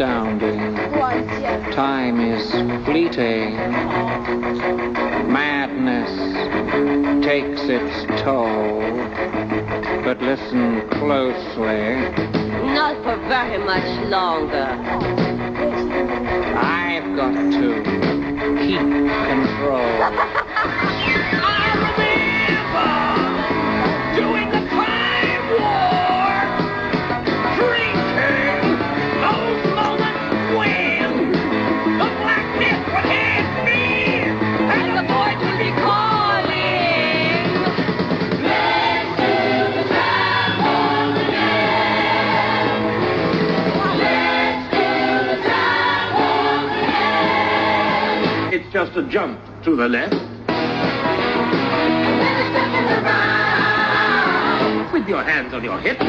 astounding. Time is fleeting. Madness takes its toll. But listen closely. Not for very much longer. I've got to keep control. It's just a jump to the left. With your hands on your hips.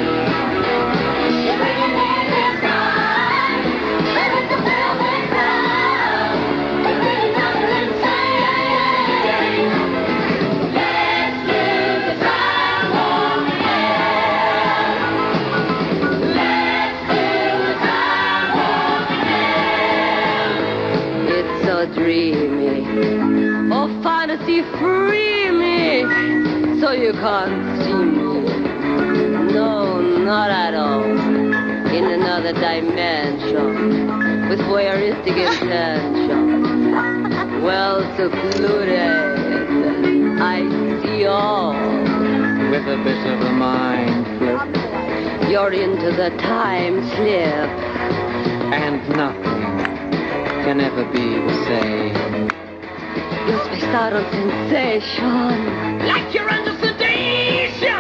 Dreamy, oh fantasy, free me, so you can't see me. No, not at all. In another dimension, with voyeuristic intention, well secluded, I see all. With a bit of a mind flip. You're into the time slip, And nothing can ever be the same. you're spaced out on sensation. Like you're under sedation.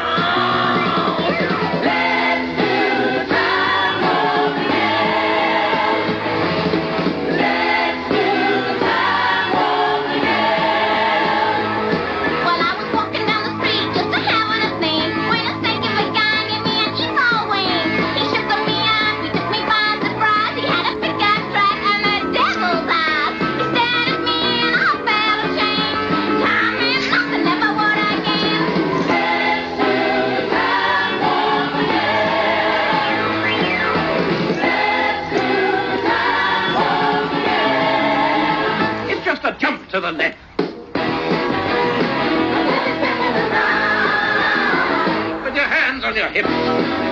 Let's do the time warp again. Let's do the time warp again. Well, I was walking down the street just a having a thing when a snake of a guy gave me an evil wing. He shook me up, he took me by surprise. He had a pickup truck and a devil's eyes. He stared at me and I felt a change. Time is nothing, never would again. Let's do the time warp again. Let's do the time warp again. It's just a jump to the left. With your hands on your hips.